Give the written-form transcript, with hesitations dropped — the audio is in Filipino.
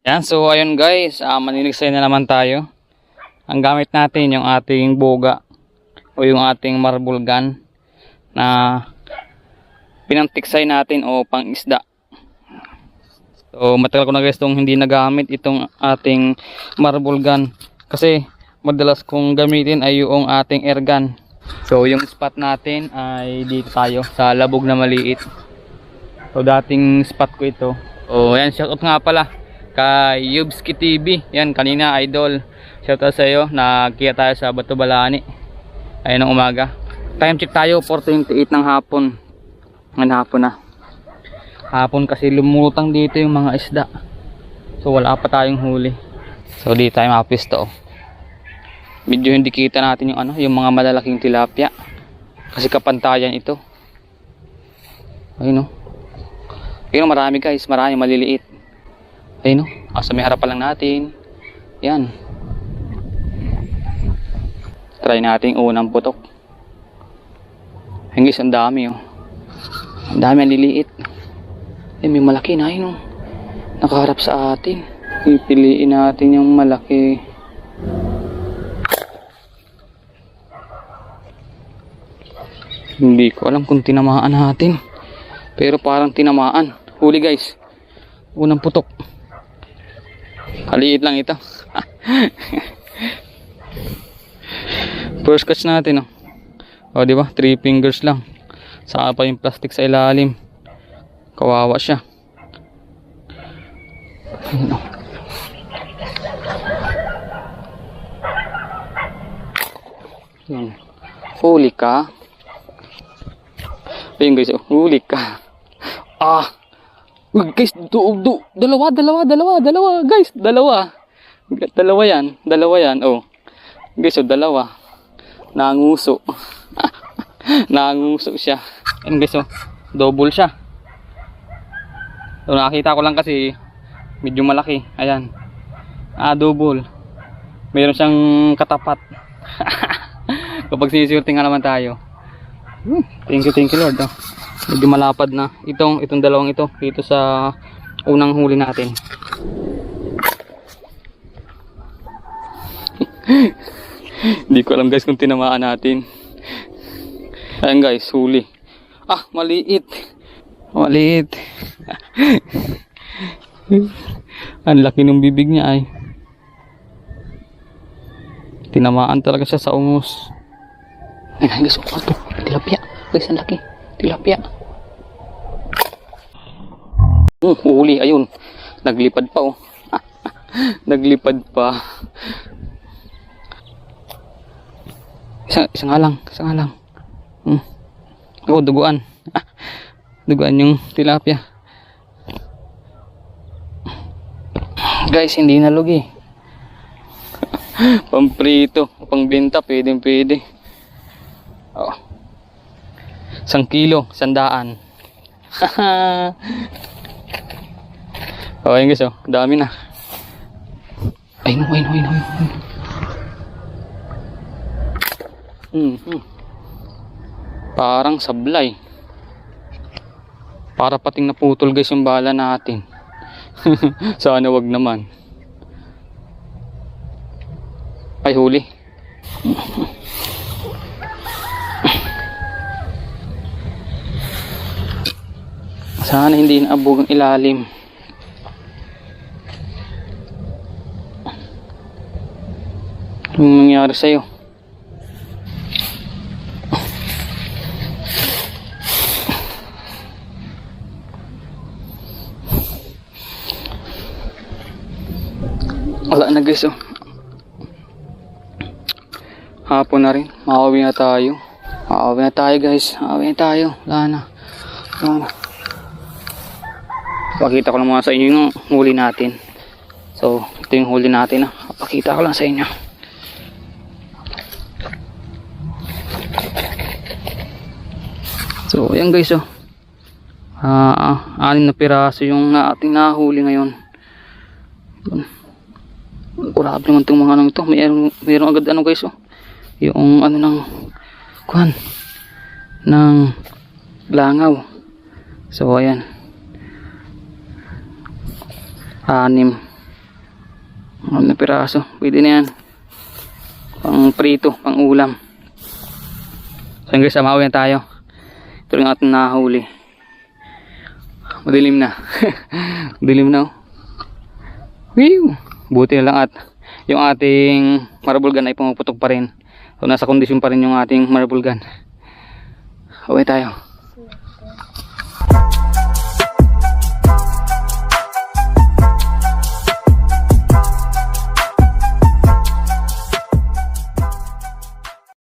Yan, so ayun guys, maniliksay na naman tayo. Ang gamit natin yung ating boga o yung ating marble gun na pinantiksay natin o pang isda. So matagal ko na guys itong hindi nagamit itong ating marble gun kasi madalas kong gamitin ay yung ating air gun. So yung spot natin ay dito tayo sa labog na maliit. So dating spot ko ito. O yan, shoutout nga pala kay Yubski TV. Yan, kanina idol. Shoutout sa iyo. Nagkita tayo sa Bato Balani. Ayun ng umaga. Time check tayo, 4:28 ng hapon. Ngayon hapon na. Hapon kasi lumutang dito yung mga isda. So wala pa tayong huli. So dito tayo mapisto. Medyo hindi kita natin yung yung mga malalaking tilapia. Kasi kapantayan ito. Ayun o. Ayun, marami guys, marami maliliit. Ayun o, sa may harapan lang natin. Yan. Try natin unang putok. Ayun guys, ang dami o. Ang dami ang liliit. Eh, may malaki na yun o. Nakaharap sa atin. Pipiliin natin yung malaki. Hindi ko alam kung tinamaan natin. Pero parang tinamaan. Huli guys. Unang putok. Kaliit lang ito. First catch natin oh. O di ba? 3 fingers lang. Saka pa yung plastic sa ilalim. Kawawa siya. Ayun, oh. Yan. Huli ka. Ayun guys, oh. Huli ka. Guys, dalawa guys, dalawa yan, oh. Guys, oh, dalawa. Nanguso. Nanguso siya. Ayun guys, oh, double siya. So nakita ko lang kasi medyo malaki. Ayan. Double. Meron siyang katapat. Kapag siniswerte nga naman tayo. Thank you Lord, oh. Medyo malapad na itong dalawang ito dito sa unang huli natin. Hindi ko alam guys kung tinamaan natin. Ayan guys, huli. Maliit. Ang laki ng bibig niya ay. Tinamaan talaga siya sa ungos. Ayan guys, tilapia. Guys, ang laki. Tilapia. Huli, ayun. Naglipad pa oh. Naglipad pa. Isa nga lang. Duguan. Duguan yung tilapia. Guys, hindi nalugi. Pamprito, pangbenta, pwede. Oh. 1 kilo, 100. Oh, ayun guys, oh, dami na. Ayun. Parang sablay. Para pating naputol guys yung bala natin. Sana wag naman. Ay, huli. Sana hindi naabog ang ilalim. Anong nangyari sa'yo? Wala na guys oh. Hapon na rin. Makauwi na tayo. Guys. Wala na. Pakita ko lang muna sa inyo yung huli natin. So, ito yung huli natin. Pakita ko lang sa inyo. So, ayan guys oh. 6 na piraso yung ating nahuli ngayon. Grabe naman itong mga ito. Mayroong agad guys oh. Yung ng langaw. So, ayan. 6. Ano na piraso. Pwede na yan. Pang prito, pang ulam. So guys, samawi na tayo. Ito rin ating nahuli. Madilim na. Madilim na, oh. Whew! Buti na lang at yung ating marble gun ay pumuputok pa rin. So nasa kondisyon pa rin yung ating marble gun. Uwi tayo.